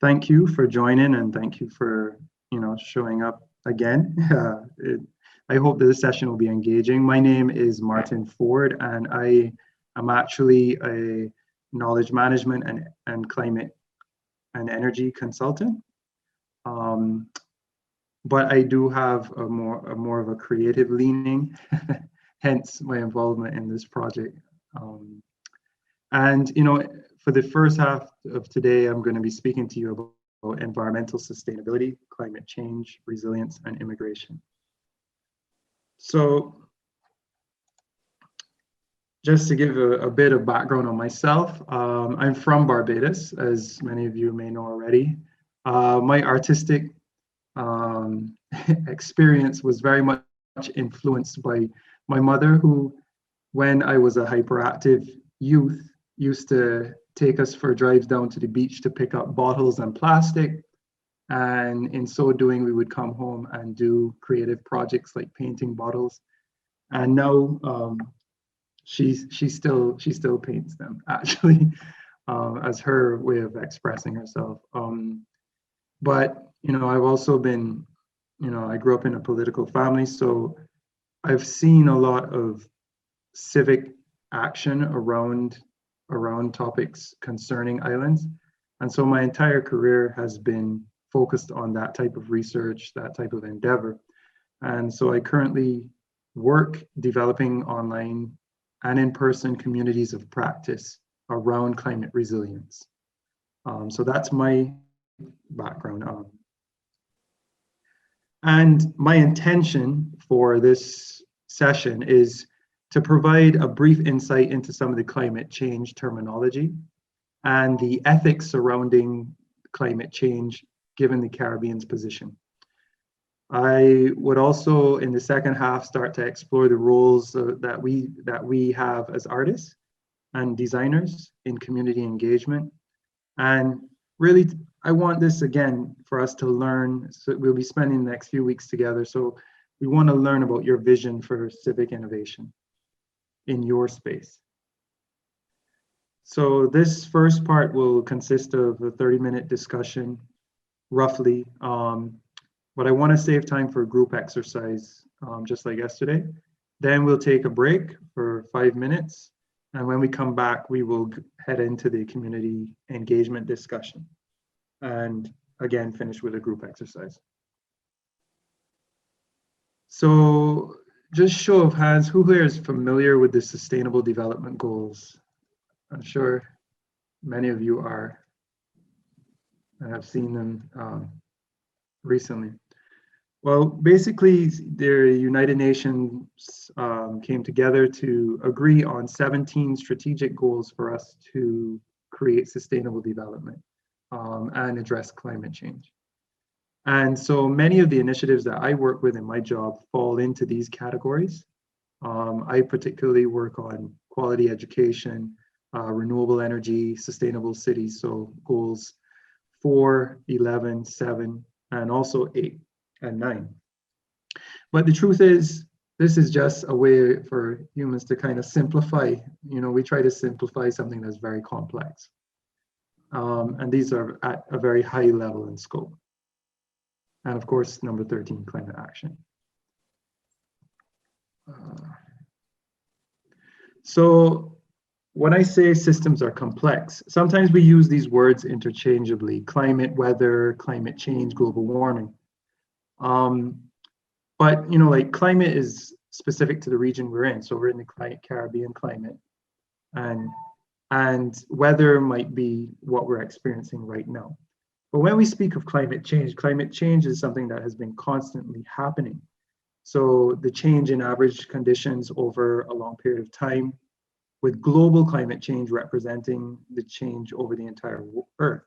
Thank you for joining and thank you for showing up again. I hope that this session will be engaging. My name is Martin Ford, and I am actually a knowledge management and climate and energy consultant. But I do have a more of a creative leaning, hence my involvement in this project. And for the first half of today, I'm going to be speaking to you about environmental sustainability, climate change, resilience, and immigration. So just to give a bit of background on myself, I'm from Barbados, as many of you may know already. My artistic experience was very much influenced by my mother, who, when I was a hyperactive youth, used to take us for drives down to the beach to pick up bottles and plastic. And in so doing, we would come home and do creative projects like painting bottles. And now she still paints them, actually, as her way of expressing herself. But I've also been, I grew up in a political family, so I've seen a lot of civic action around topics concerning islands. And so my entire career has been focused on that type of research, that type of endeavor. And so I currently work developing online and in-person communities of practice around climate resilience. So that's my background. And my intention for this session is to provide a brief insight into some of the climate change terminology and the ethics surrounding climate change given the Caribbean's position. I would also, in the second half, start to explore the roles that we have as artists and designers in community engagement. And really, I want this, again, for us to learn. So we'll be spending the next few weeks together. So we want to learn about your vision for civic innovation in your space. So this first part will consist of a 30-minute discussion, roughly. But I want to save time for a group exercise, just like yesterday. Then we'll take a break for 5 minutes. And when we come back, we will head into the community engagement discussion. And again, finish with a group exercise. So just show of hands, who here is familiar with the Sustainable Development Goals? I'm sure many of you are. I have seen them recently. Well, basically, the United Nations came together to agree on 17 strategic goals for us to create sustainable development and address climate change. And so many of the initiatives that I work with in my job fall into these categories. I particularly work on quality education, renewable energy, sustainable cities, so goals 4, 11, 7, and also 8 and 9. But the truth is, this is just a way for humans to kind of simplify. We try to simplify something that's very complex. And these are at a very high level in scope. And of course, number 13, climate action. So when I say systems are complex, sometimes we use these words interchangeably: climate, weather, climate change, global warming. But like climate is specific to the region we're in. So we're in the Caribbean climate, and weather might be what we're experiencing right now. But when we speak of climate change is something that has been constantly happening. So the change in average conditions over a long period of time, with global climate change representing the change over the entire Earth.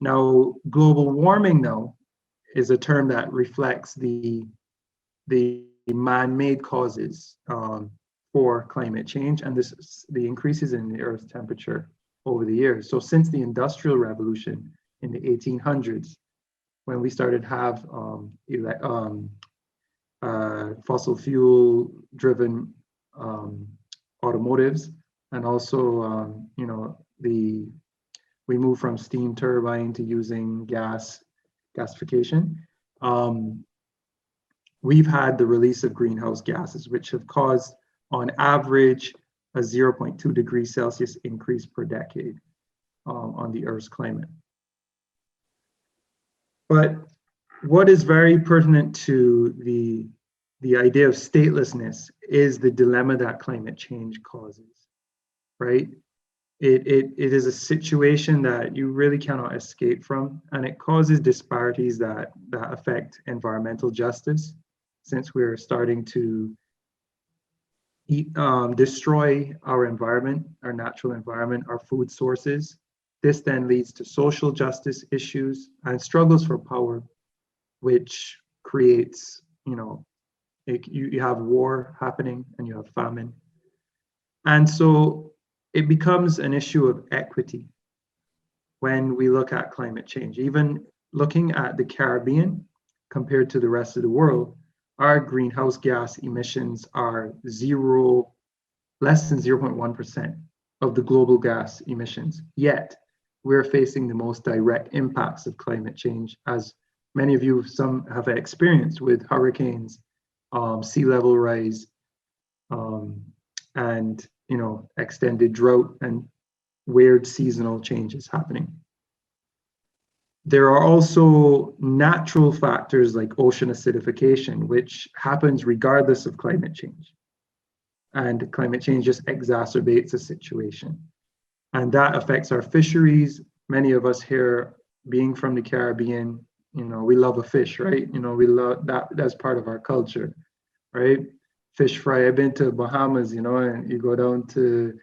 Now, global warming now is a term that reflects the man-made causes for climate change and the increases in the Earth's temperature over the years. So since the Industrial Revolution in the 1800s, when we started to have fossil fuel driven automotives, and also the we move from steam turbine to using gasification, we've had the release of greenhouse gases, which have caused, on average, a 0.2 degrees Celsius increase per decade on the Earth's climate. But what is very pertinent to the idea of statelessness is the dilemma that climate change causes, right? It is a situation that you really cannot escape from, and it causes disparities that affect environmental justice, since we're starting to destroy our environment, our natural environment, our food sources. This then leads to social justice issues and struggles for power, which creates, you have war happening and you have famine. And so it becomes an issue of equity when we look at climate change. Even looking at the Caribbean compared to the rest of the world, our greenhouse gas emissions are less than 0.1% of the global gas emissions. Yet, we're facing the most direct impacts of climate change, as many of you, some have experienced with hurricanes, sea level rise, and extended drought and weird seasonal changes happening. There are also natural factors like ocean acidification, which happens regardless of climate change. And climate change just exacerbates the situation. And that affects our fisheries. Many of us here, being from the Caribbean, we love a fish, right? We love that, that's part of our culture, right? Fish fry. I've been to Bahamas, and you go down to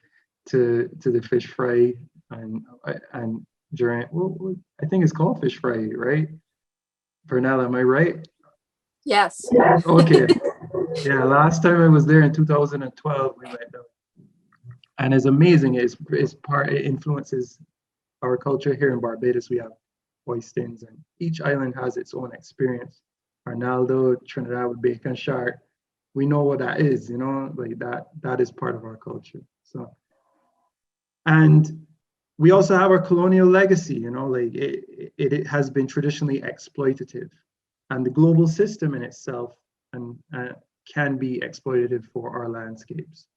the fish fry and during, I think it's called fish fry, right? Vernella, am I right? Yes. Okay. Yeah, last time I was there in 2012, we went down. And it's amazing. It influences our culture here in Barbados. We have oysters, and each island has its own experience. Arnaldo, Trinidad with bacon shark. We know what that is, like that is part of our culture. So, and we also have our colonial legacy, like it has been traditionally exploitative, and the global system in itself can be exploitative for our landscapes.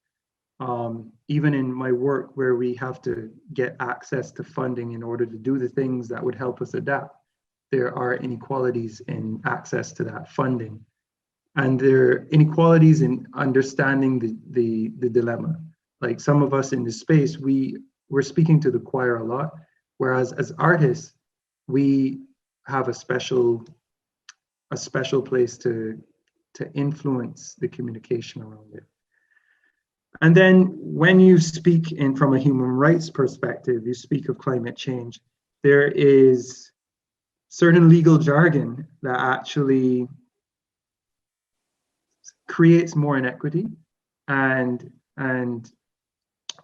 Even in my work, where we have to get access to funding in order to do the things that would help us adapt, there are inequalities in access to that funding. And there are inequalities in understanding the dilemma. Like some of us in this space, we're speaking to the choir a lot, whereas as artists, we have a special place to influence the communication around it. And then when you speak from a human rights perspective, you speak of climate change, there is certain legal jargon that actually creates more inequity. And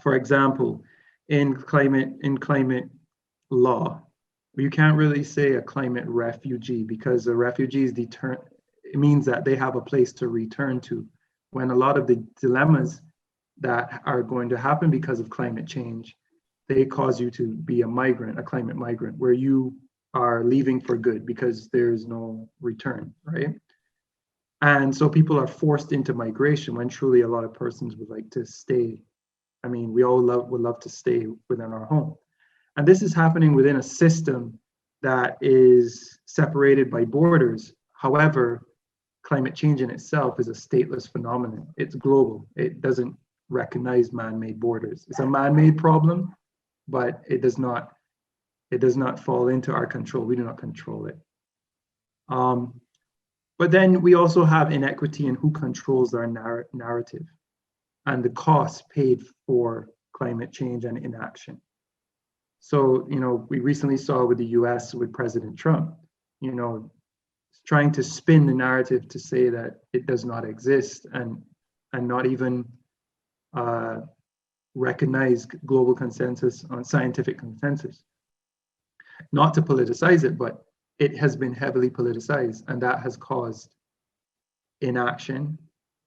for example, in climate law, you can't really say a climate refugee, because a refugee it means that they have a place to return to, when a lot of the dilemmas that are going to happen because of climate change, they cause you to be a migrant, a climate migrant, where you are leaving for good because there's no return, right? And so people are forced into migration when truly a lot of persons would like to stay. I mean, we all would love to stay within our home. And this is happening within a system that is separated by borders. However, climate change in itself is a stateless phenomenon. It's global. It doesn't recognize man-made borders. It's a man-made problem, but it does not fall into our control. We do not control it. But then we also have inequity in who controls our narrative and the costs paid for climate change and inaction. So, we recently saw with the US with President Trump, trying to spin the narrative to say that it does not exist and not even recognize global consensus on scientific consensus. Not to politicize it, but it has been heavily politicized, and that has caused inaction.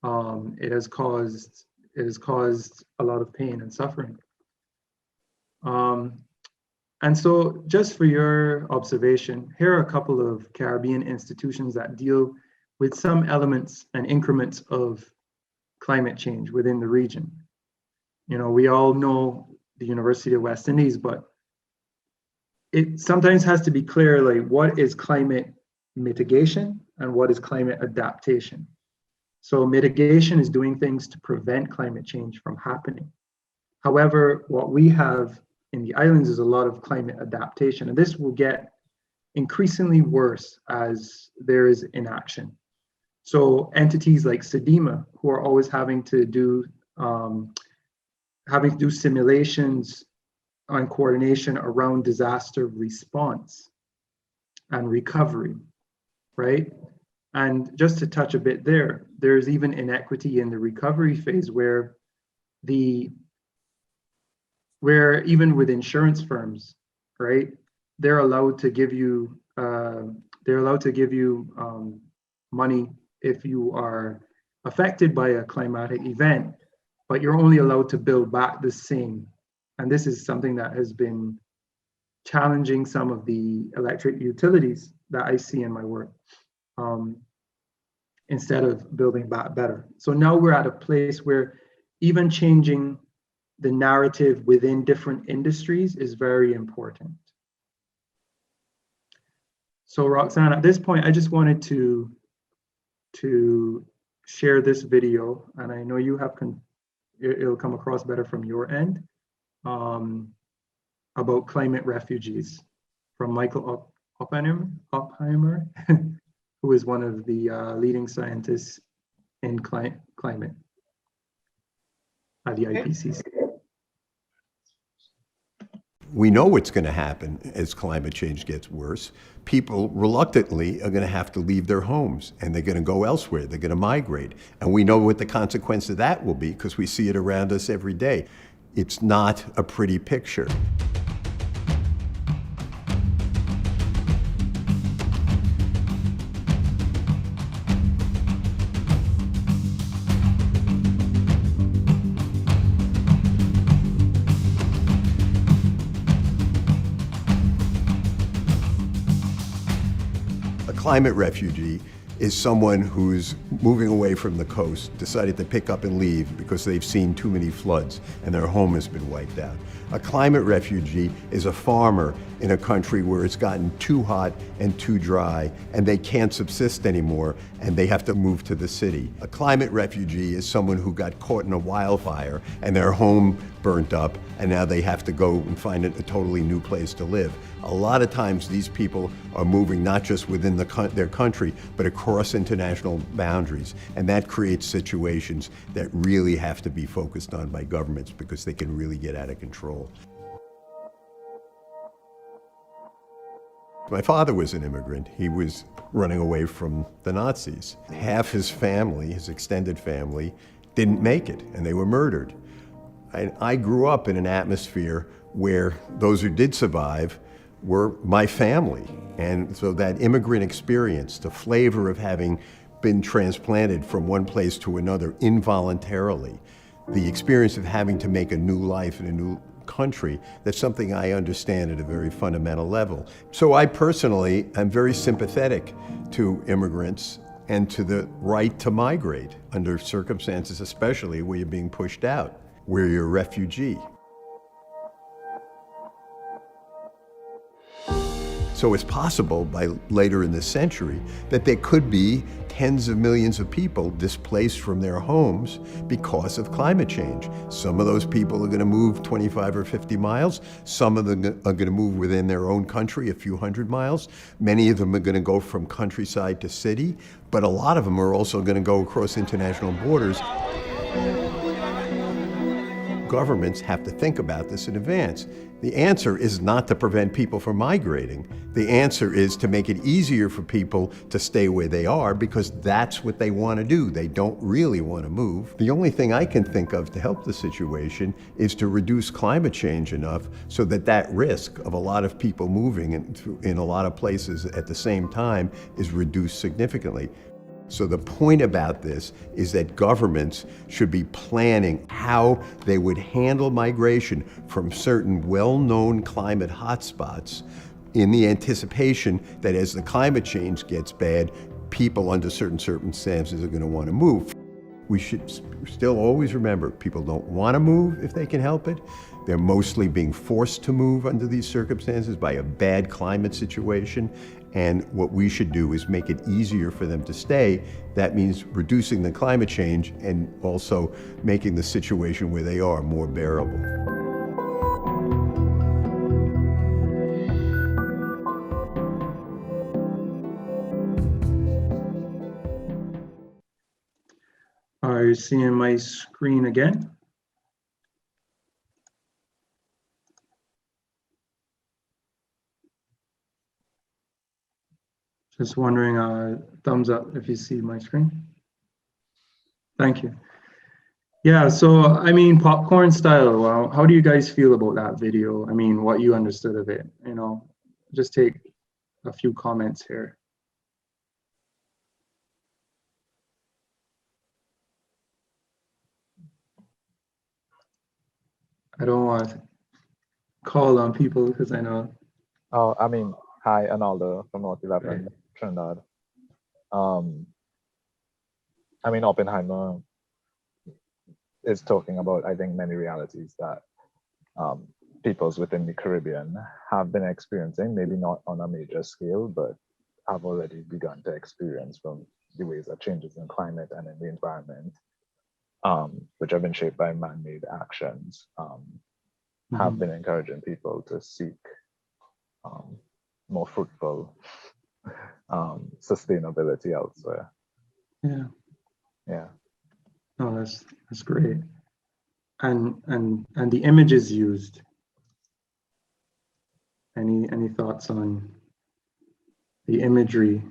It has caused a lot of pain and suffering. And And so just for your observation, here are a couple of Caribbean institutions that deal with some elements and increments of climate change within the region. You know, we all know the University of West Indies, but it sometimes has to be clear, like, what is climate mitigation and what is climate adaptation? So mitigation is doing things to prevent climate change from happening. However, what we have in the islands is a lot of climate adaptation, and this will get increasingly worse as there is inaction. So entities like SEDEMA, who are always having to do simulations on coordination around disaster response and recovery, right? And just to touch a bit there, there's even inequity in the recovery phase where even with insurance firms, right, they're allowed to give you money if you are affected by a climatic event, but you're only allowed to build back the same. And this is something that has been challenging some of the electric utilities that I see in my work, instead of building back better. So now we're at a place where even changing the narrative within different industries is very important. So Roxanne, at this point, I just wanted to share this video, and I know you have, it'll come across better from your end, about climate refugees from Michael Oppenheimer, who is one of the leading scientists in climate at the IPCC. We know what's going to happen as climate change gets worse. People reluctantly are going to have to leave their homes, and they're going to go elsewhere. They're going to migrate. And we know what the consequence of that will be because we see it around us every day. It's not a pretty picture. Climate refugee is someone who's moving away from the coast, decided to pick up and leave because they've seen too many floods and their home has been wiped out. A climate refugee is a farmer in a country where it's gotten too hot and too dry and they can't subsist anymore and they have to move to the city. A climate refugee is someone who got caught in a wildfire and their home burnt up and now they have to go and find a totally new place to live. A lot of times these people are moving not just within their country, but across international boundaries. And that creates situations that really have to be focused on by governments because they can really get out of control. My father was an immigrant. He was running away from the Nazis. Half his family, his extended family, didn't make it, and they were murdered. I grew up in an atmosphere where those who did survive were my family. And so that immigrant experience, the flavor of having been transplanted from one place to another involuntarily, the experience of having to make a new life in a new country, that's something I understand at a very fundamental level. So I personally am very sympathetic to immigrants and to the right to migrate under circumstances, especially where you're being pushed out, where you're a refugee. So it's possible by later in this century that there could be tens of millions of people displaced from their homes because of climate change. Some of those people are going to move 25 or 50 miles. Some of them are going to move within their own country a few hundred miles. Many of them are going to go from countryside to city, but a lot of them are also going to go across international borders. Governments have to think about this in advance. The answer is not to prevent people from migrating. The answer is to make it easier for people to stay where they are because that's what they want to do. They don't really want to move. The only thing I can think of to help the situation is to reduce climate change enough so that that risk of a lot of people moving in a lot of places at the same time is reduced significantly. So the point about this is that governments should be planning how they would handle migration from certain well-known climate hotspots in the anticipation that as the climate change gets bad, people under certain circumstances are going to want to move. We should still always remember, people don't want to move if they can help it. They're mostly being forced to move under these circumstances by a bad climate situation. And what we should do is make it easier for them to stay. That means reducing the climate change and also making the situation where they are more bearable. Are you seeing my screen again? Just wondering, thumbs up if you see my screen. Thank you. Yeah, so I mean, popcorn style, well, how do you guys feel about that video? I mean, what you understood of it, you know, just take a few comments here. I don't want to call on people because I know. Oh, I mean, hi, Arnaldo from North 11, Trinidad. I mean, Oppenheimer is talking about, I think, many realities that peoples within the Caribbean have been experiencing, maybe not on a major scale, but have already begun to experience from the ways that changes in climate and in the environment, which have been shaped by man-made actions, have been encouraging people to seek more fruitful sustainability elsewhere. Yeah. Yeah. No, that's great. And the images used. Any thoughts on the imagery?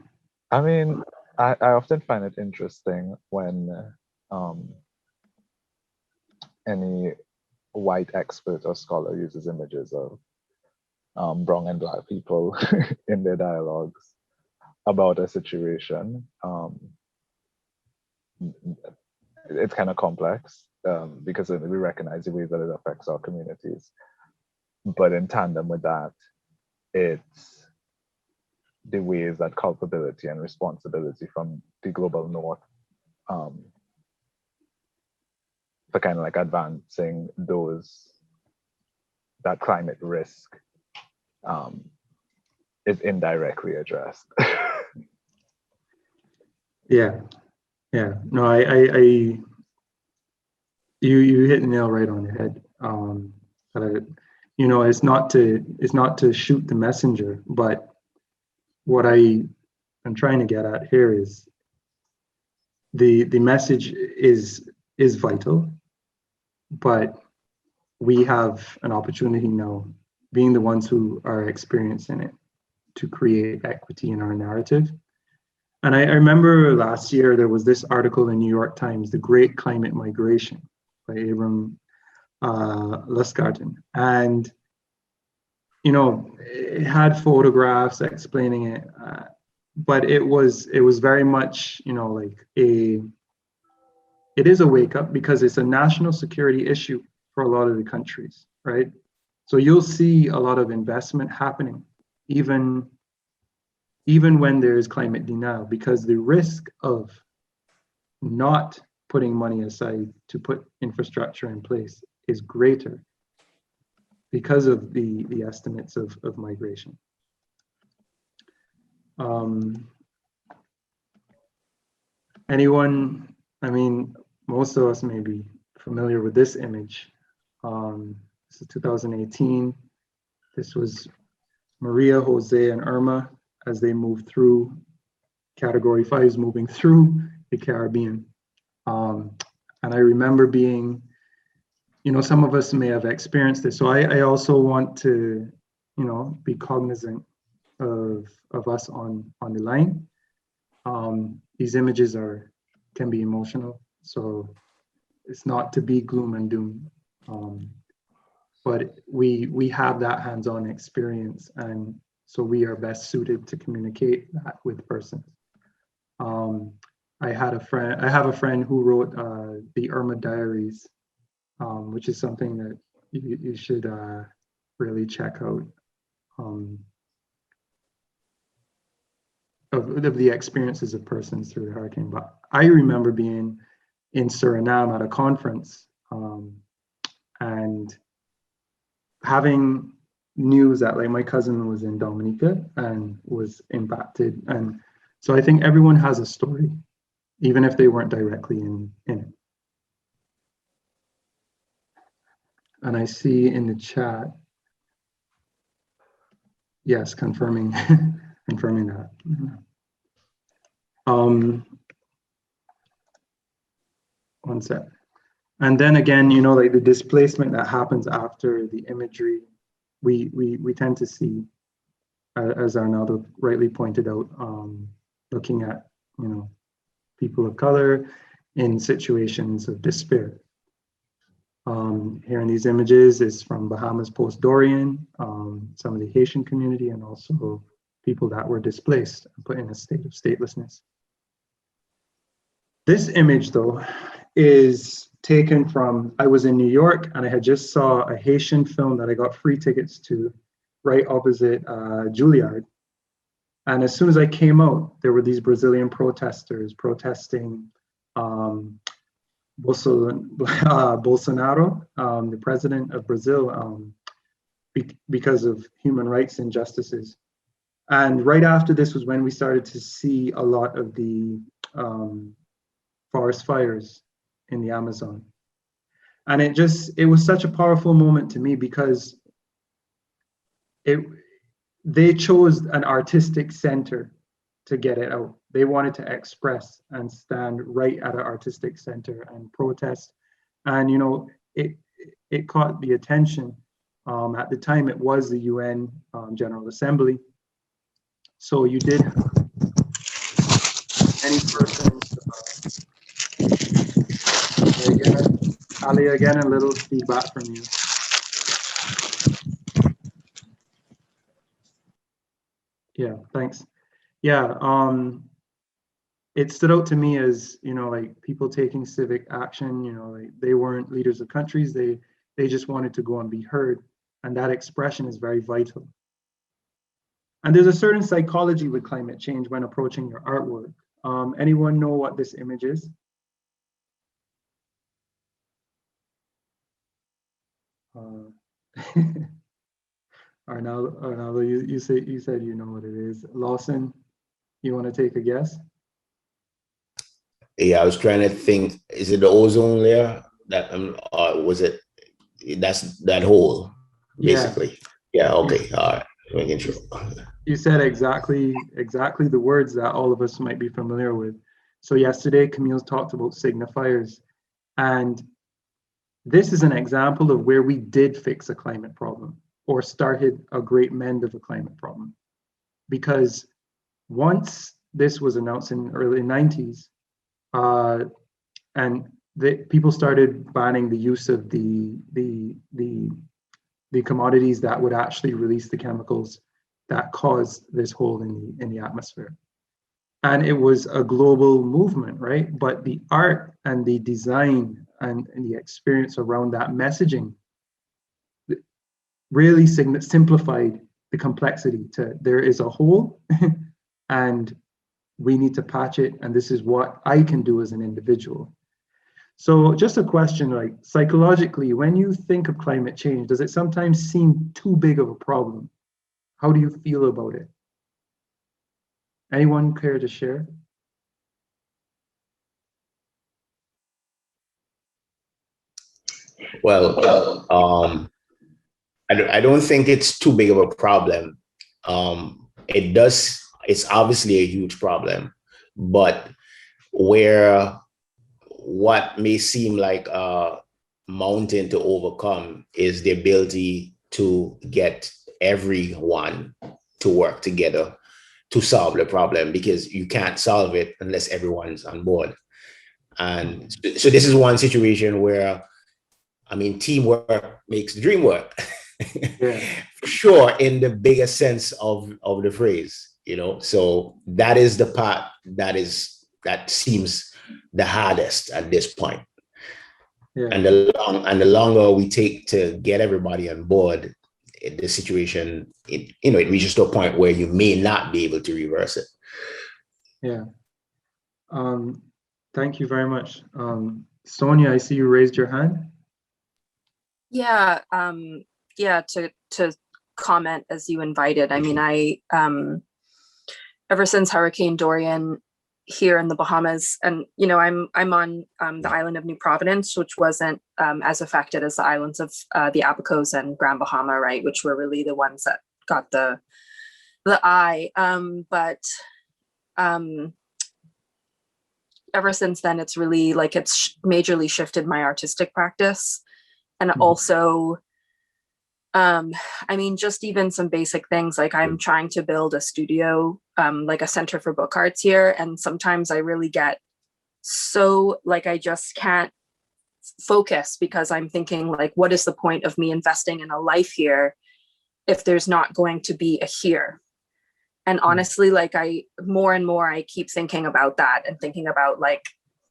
I mean, I often find it interesting when any white expert or scholar uses images of brown and black people in their dialogues about a situation. It's kind of complex because we recognize the ways that it affects our communities. But in tandem with that, it's the ways that culpability and responsibility from the global north for kind of like advancing that climate risk is indirectly addressed. Yeah. No, you hit the nail right on the head. You know, it's not to shoot the messenger, but what I'm trying to get at here is the message is vital, but we have an opportunity now, being the ones who are experiencing it, to create equity in our narrative. And I remember last year there was this article in New York Times, "The Great Climate Migration" by Abram Luskarten, and you know, it had photographs explaining it, but it was very much, you know, like it is a wake up because it's a national security issue for a lot of the countries, right? So you'll see a lot of investment happening, even when there is climate denial, because the risk of not putting money aside to put infrastructure in place is greater because of the estimates of migration. Anyone, I mean, most of us may be familiar with this image. This is 2018. This was Maria, Jose, and Irma as they moved through Category 5s, moving through the Caribbean. And I remember being, you know, some of us may have experienced this. So I also want to, you know, be cognizant of us on the line. These images can be emotional, so it's not to be gloom and doom. But we have that hands-on experience, and so we are best suited to communicate that with persons. I have a friend who wrote the Irma Diaries, which is something that you should really check out, of the experiences of persons through the hurricane. But I remember being in Suriname at a conference, and having news that like my cousin was in Dominica and was impacted. And so I think everyone has a story, even if they weren't directly in it. And I see in the chat, yes, confirming confirming that. One sec. And then again, you know, like the displacement that happens after the imagery, we tend to see, as Arnaldo rightly pointed out, looking at, you know, people of color in situations of despair. Here in these images is from Bahamas post-Dorian, some of the Haitian community, and also people that were displaced and put in a state of statelessness. This image, though, is taken from, I was in New York and I had just saw a Haitian film that I got free tickets to right opposite Juilliard. And as soon as I came out, there were these Brazilian protesters protesting Bolsonaro, the president of Brazil, because of human rights injustices. And right after this was when we started to see a lot of the forest fires in the Amazon. And it was such a powerful moment to me because they chose an artistic center to get it out. They wanted to express and stand right at an artistic center and protest. And, you know, it caught the attention. At the time, it was the UN General Assembly. So you did have any persons, Ali, again, a little feedback from you. Yeah, thanks. Yeah, it stood out to me as, you know, like people taking civic action, you know, like they weren't leaders of countries, they just wanted to go and be heard. And that expression is very vital. And there's a certain psychology with climate change when approaching your artwork. Anyone know what this image is? Arnaldo, you said you know what it is. Lawson, you want to take a guess? Yeah, I was trying to think. Is it the ozone layer that was it? That's that hole, basically. Yeah. Okay. All right. Making sure. You said exactly the words that all of us might be familiar with. So yesterday, Camille talked about signifiers, and this is an example of where we did fix a climate problem or started a great mend of a climate problem. Because once this was announced in the early 90s, and people started banning the use of the commodities that would actually release the chemicals that caused this hole in the atmosphere. And it was a global movement, right? But the art and the design and the experience around that messaging really simplified the complexity to there is a hole and we need to patch it, and this is what I can do as an individual. So just a question, like psychologically, when you think of climate change, does it sometimes seem too big of a problem? How do you feel about it? Anyone care to share? Well, I don't think it's too big of a problem. It's obviously a huge problem, but what may seem like a mountain to overcome is the ability to get everyone to work together to solve the problem, because you can't solve it unless everyone's on board. And so this is one situation where, I mean, teamwork makes the dream work. Yeah. For sure, in the biggest sense of the phrase, you know. So that is the part that is that seems the hardest at this point. Yeah. And the longer we take to get everybody on board, the situation, it reaches to a point where you may not be able to reverse it. Yeah. Thank you very much. Sonia, I see you raised your hand. Yeah, to comment as you invited. I mean, I ever since Hurricane Dorian here in the Bahamas, and I'm on the island of New Providence, which wasn't as affected as the islands of the Abacos and Grand Bahama, right, which were really the ones that got the eye. But ever since then, it's really like it's majorly shifted my artistic practice. And also, I mean, just even some basic things, like I'm trying to build a studio, like a center for book arts here. And sometimes I really get so like, I just can't focus because I'm thinking like, what is the point of me investing in a life here if there's not going to be a here? And honestly, like more and more, I keep thinking about that and thinking about like,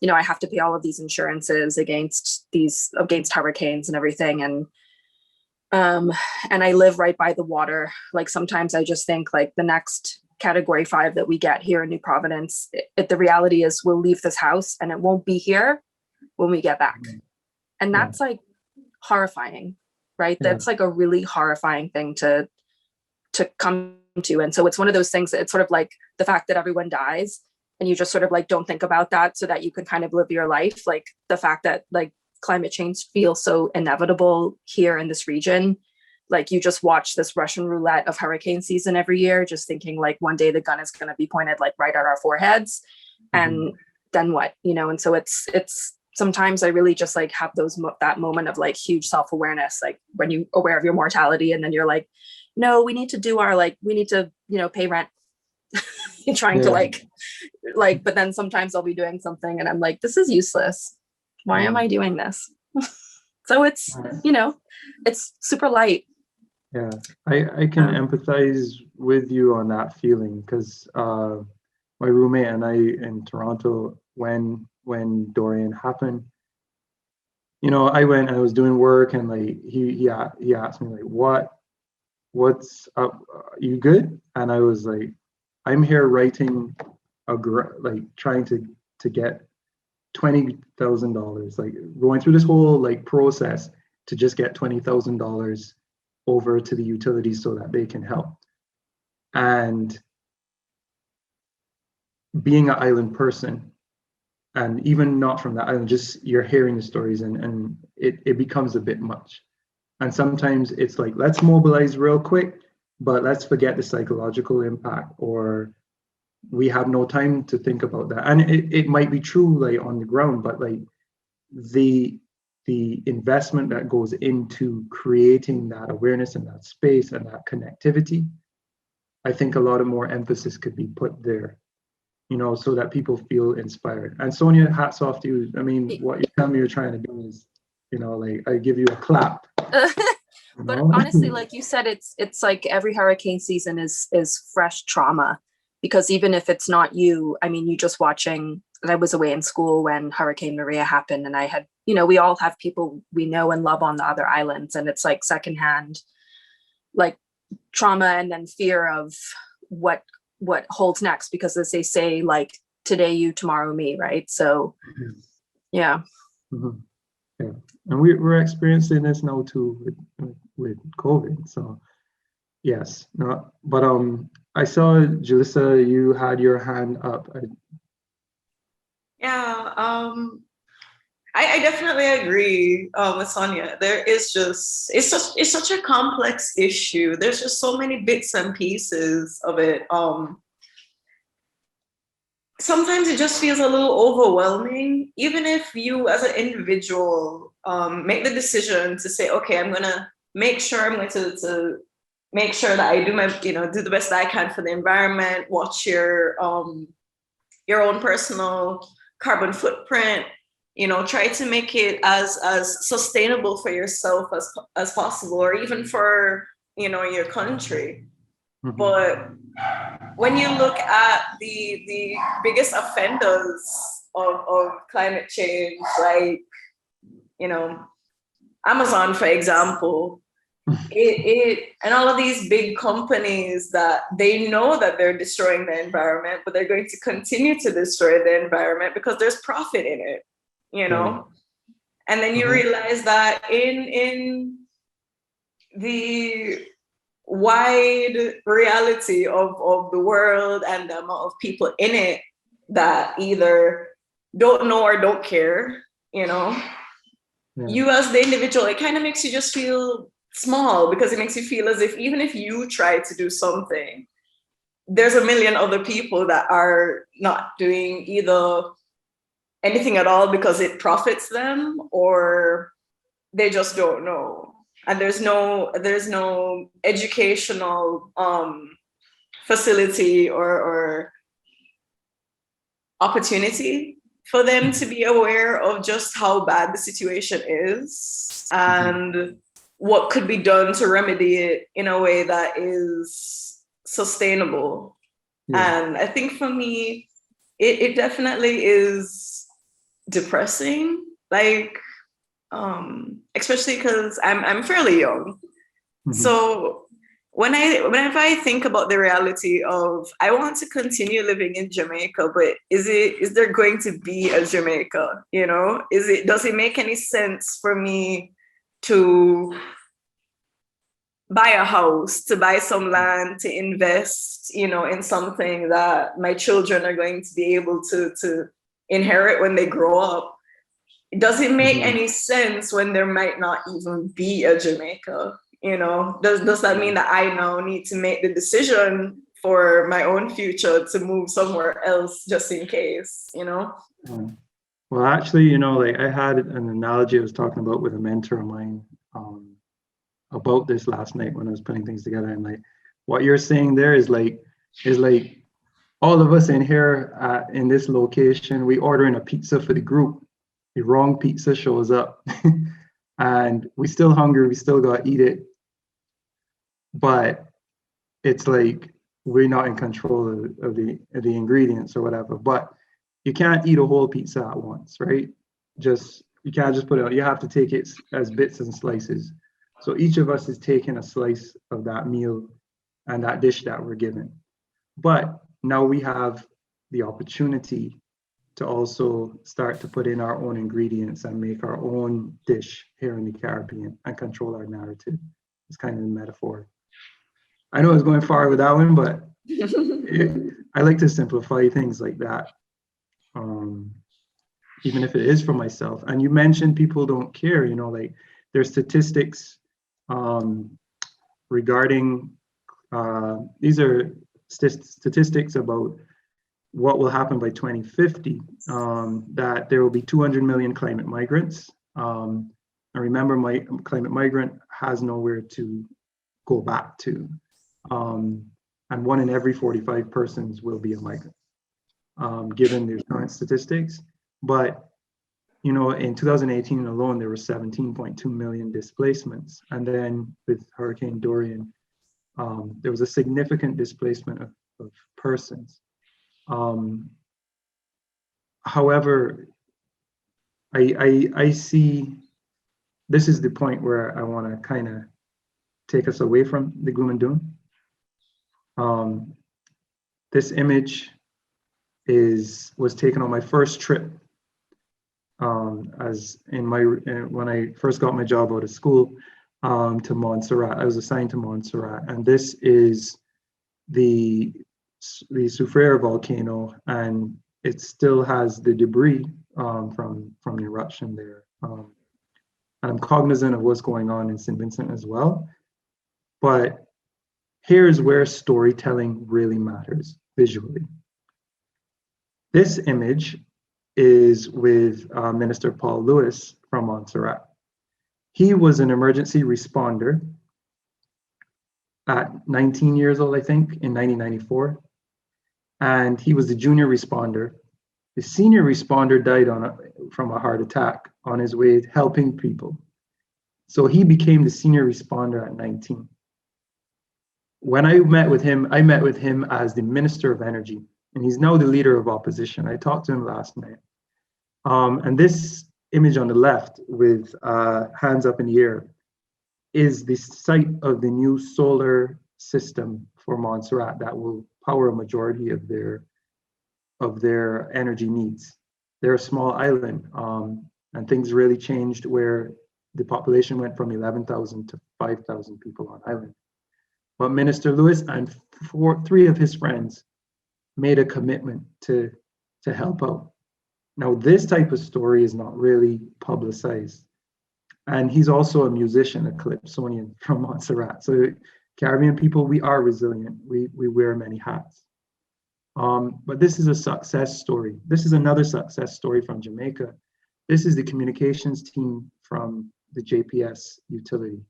I have to pay all of these insurances against hurricanes and everything. And I live right by the water. Like sometimes I just think like the next category 5 that we get here in New Providence, the reality is we'll leave this house and it won't be here when we get back. And that's like horrifying, right? Yeah. That's like a really horrifying thing to come to. And so it's one of those things that it's sort of like the fact that everyone dies and you just sort of like don't think about that so that you can kind of live your life. Like the fact that like climate change feels so inevitable here in this region. Like you just watch this Russian roulette of hurricane season every year, just thinking like one day the gun is going to be pointed like right at our foreheads. And then what, and so it's sometimes I really just like have that moment of like huge self-awareness, like when you're aware of your mortality and then you're like, no, we need to, pay rent. You're trying to like, but then sometimes I'll be doing something and I'm like, this is useless. Why am I doing this? So it's, it's super light. Yeah, I can empathize with you on that feeling because my roommate and I in Toronto, when Dorian happened, I went and I was doing work and like he asked me like, what's up? You good? And I was like, I'm here writing trying to get $20,000, like going through this whole like process to just get $20,000 over to the utilities so that they can help. And being an island person, and even not from that island, just you're hearing the stories and it becomes a bit much. And sometimes it's like, let's mobilize real quick, but let's forget the psychological impact, or we have no time to think about that. And it might be true like on the ground, but like the investment that goes into creating that awareness and that space and that connectivity, I think a lot of more emphasis could be put there, so that people feel inspired. And Sonia, hats off to you. I mean, what you tell me you're trying to do is, like I give you a clap. But honestly, like you said, it's like every hurricane season is fresh trauma, because even if it's not you, I mean, you just watching. I was away in school when Hurricane Maria happened, and I had, we all have people we know and love on the other islands, and it's like secondhand, like trauma and then fear of what holds next, because as they say, like today you, tomorrow me, right? So, yeah. Mm-hmm. Yeah, and we're experiencing this now too with COVID. So, yes, no, but I saw Jalissa, you had your hand up. Yeah, I definitely agree with Sonia. There is it's such a complex issue. There's just so many bits and pieces of it. Sometimes it just feels a little overwhelming, even if you as an individual make the decision to say, okay, I'm gonna make sure to make sure that I do do the best I can for the environment, watch your own personal carbon footprint, try to make it as sustainable for yourself as possible, or even for, your country. Mhm. But when you look at the biggest offenders of climate change, like, you know, Amazon, for example, and all of these big companies that they know that they're destroying the environment, but they're going to continue to destroy the environment because there's profit in it, you know? And then you realize that in the wide reality of the world and the amount of people in it that either don't know or don't care, you know, you as the individual, it kind of makes you just feel small, because it makes you feel as if even if you try to do something, there's a million other people that are not doing either anything at all because it profits them, or they just don't know. And there's no educational facility or opportunity for them to be aware of just how bad the situation is and what could be done to remedy it in a way that is sustainable. And I think for me, it definitely is depressing, like, especially because I'm fairly young. So whenever I think about the reality of I want to continue living in Jamaica, but is there going to be a Jamaica? You know, does it make any sense for me to buy a house, to buy some land, to invest, you know, in something that my children are going to be able to inherit when they grow up? Does it make any sense when there might not even be a Jamaica? You know, does that mean that I now need to make the decision for my own future to move somewhere else just in case, you know? Well, actually, you know, like I had an analogy I was talking about with a mentor of mine about this last night when I was putting things together. And like what you're saying there is like all of us in here in this location, we ordering a pizza for the group. The wrong pizza shows up and we still hungry, we still got to eat it. But it's like we're not in control of the ingredients or whatever. But you can't eat a whole pizza at once, right? You can't just put it out. You have to take it as bits and slices. So each of us is taking a slice of that meal and that dish that we're given. But now we have the opportunity to also start to put in our own ingredients and make our own dish here in the Caribbean and control our narrative. It's kind of the metaphor. I know I was going far with that one, but I like to simplify things like that, even if it is for myself. And you mentioned people don't care, you know, like there's statistics regarding, these are statistics about what will happen by 2050, that there will be 200 million climate migrants. And remember, my climate migrant has nowhere to go back to. And 1 in every 45 persons will be a migrant, given the current statistics. But, you know, in 2018 alone, there were 17.2 million displacements. And then with Hurricane Dorian, there was a significant displacement of persons. However, I see, this is the point where I want to kind of take us away from the gloom and doom. This image was taken on my first trip when I first got my job out of school to Montserrat. I was assigned to Montserrat, and this is the Soufriere volcano, and it still has the debris from the eruption there. And I'm cognizant of what's going on in St. Vincent as well, but here's where storytelling really matters visually. This image is with Minister Paul Lewis from Montserrat. He was an emergency responder at 19 years old, I think, in 1994. And he was the junior responder. The senior responder died from a heart attack on his way helping people. So he became the senior responder at 19. when I met with him as the Minister of Energy, and he's now the leader of opposition. I talked to him last night. And this image on the left with hands up in the air is the site of the new solar system for Montserrat that will power a majority of their energy needs. They're a small island, and things really changed where the population went from 11,000 to 5,000 people on island. But Minister Lewis and three of his friends made a commitment to help out. Now, this type of story is not really publicized. And he's also a musician, a calypsonian from Montserrat. So Caribbean people, we are resilient. We wear many hats. But this is a success story. This is another success story from Jamaica. This is the communications team from the JPS utility.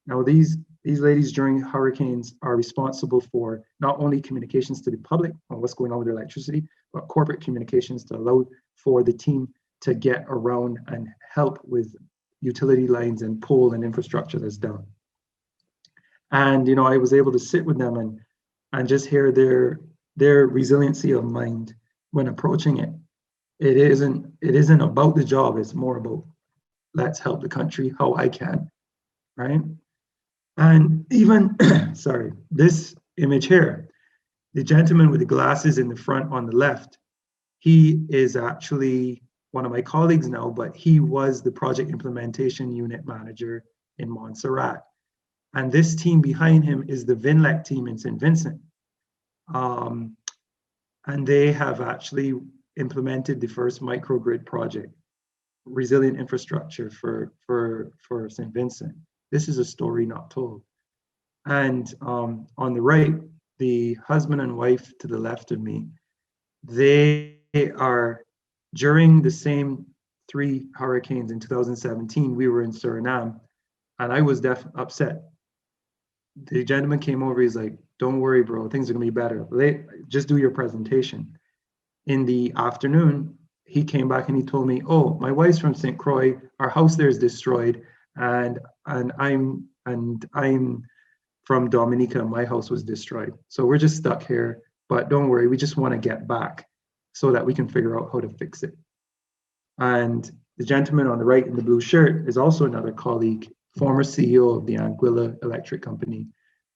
Now, these ladies during hurricanes are responsible for not only communications to the public on what's going on with electricity, but corporate communications to allow for the team to get around and help with utility lines and pole and infrastructure that's down. And I was able to sit with them and just hear their resiliency of mind when approaching it. It isn't about the job, it's more about let's help the country how I can, right? And even, sorry, this image here, the gentleman with the glasses in the front on the left, he is actually one of my colleagues now, but he was the project implementation unit manager in Montserrat. And this team behind him is the VINLEC team in St. Vincent. And they have actually implemented the first microgrid project, resilient infrastructure for St. Vincent. This is a story not told. And on the right, the husband and wife to the left of me, they are, during the same 3 hurricanes in 2017, we were in Suriname, and I was upset. The gentleman came over, he's like, don't worry, bro, things are gonna be better. Just do your presentation. In the afternoon, he came back and he told me, oh, my wife's from St. Croix, our house there is destroyed, and I'm from Dominica, my house was destroyed. So we're just stuck here, but don't worry, we just want to get back so that we can figure out how to fix it. And the gentleman on the right in the blue shirt is also another colleague, former CEO of the Anguilla Electric Company.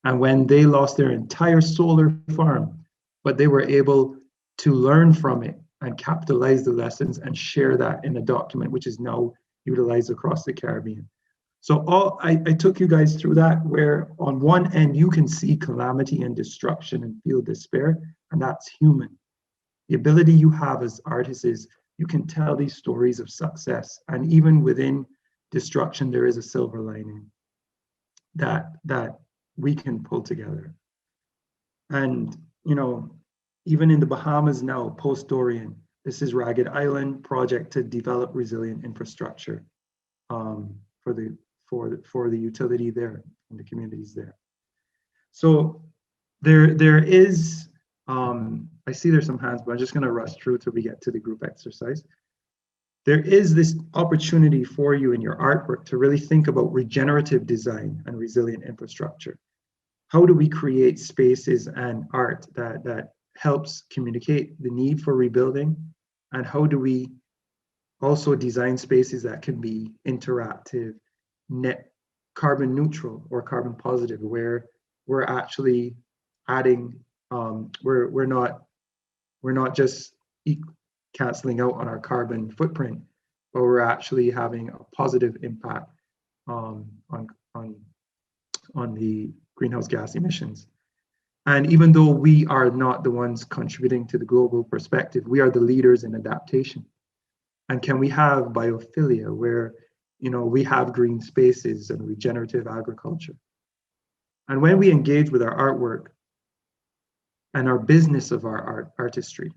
And when they lost their entire solar farm, but they were able to learn from it and capitalize the lessons and share that in a document, which is now utilized across the Caribbean. So I took you guys through that, where on one end you can see calamity and destruction and feel despair, and that's human. The ability you have as artists is you can tell these stories of success, and even within destruction, there is a silver lining that we can pull together. And even in the Bahamas now, post-Dorian, this is Ragged Island project to develop resilient infrastructure for the utility there and the communities there. So there is, I see there's some hands, but I'm just gonna rush through till we get to the group exercise. There is this opportunity for you in your artwork to really think about regenerative design and resilient infrastructure. How do we create spaces and art that helps communicate the need for rebuilding? And how do we also design spaces that can be interactive, net carbon neutral or carbon positive, where we're actually adding, we're not just canceling out on our carbon footprint, but we're actually having a positive impact on the greenhouse gas emissions. And even though we are not the ones contributing to the global perspective, we are the leaders in adaptation. And can we have biophilia where we have green spaces and regenerative agriculture? And when we engage with our artwork and our business of our artistry,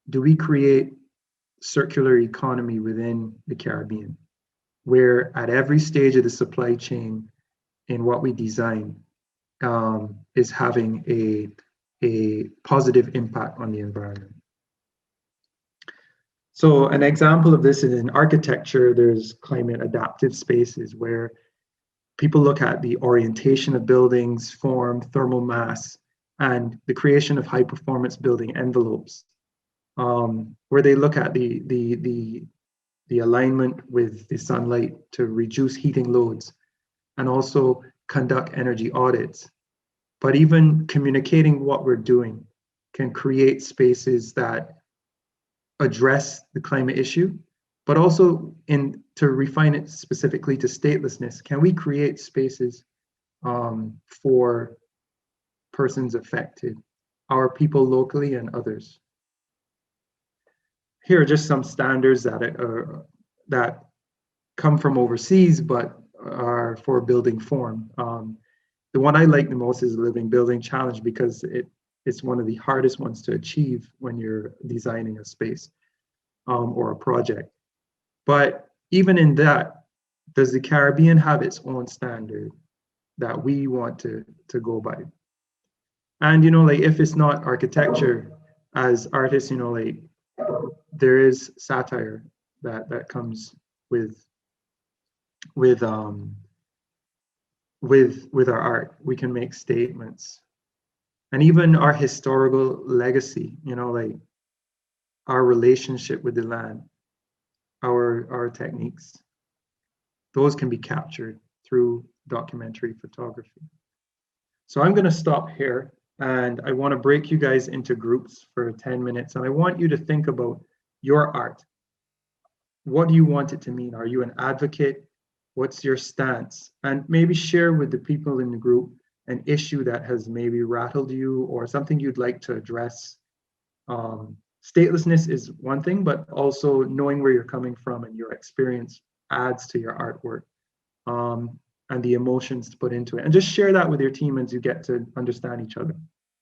do we create circular economy within the Caribbean, where at every stage of the supply chain in what we design is having a positive impact on the environment? So an example of this is in architecture, there's climate adaptive spaces where people look at the orientation of buildings, form, thermal mass, and the creation of high performance building envelopes, where they look at the alignment with the sunlight to reduce heating loads and also conduct energy audits. But even communicating what we're doing can create spaces that address the climate issue, but also to refine it specifically to statelessness, can we create spaces for persons affected, our people locally and others? Here are just some standards that come from overseas, but are for building form. The one I like the most is the Living Building Challenge, because it's one of the hardest ones to achieve when you're designing a space or a project. But even in that, does the Caribbean have its own standard that we want to go by? And, you know, like, if it's not architecture, as artists, you know, like, there is satire that comes with our art. We can make statements, and even our historical legacy, you know, like our relationship with the land, our techniques, those can be captured through documentary photography. So I'm going to stop here, and I want to break you guys into groups for 10 minutes, and I want you to think about your art. What do you want it to mean? Are you an advocate? What's your stance? And maybe share with the people in the group an issue that has maybe rattled you or something you'd like to address. Statelessness is one thing, but also knowing where you're coming from and your experience adds to your artwork, and the emotions to put into it. And just share that with your team as you get to understand each other.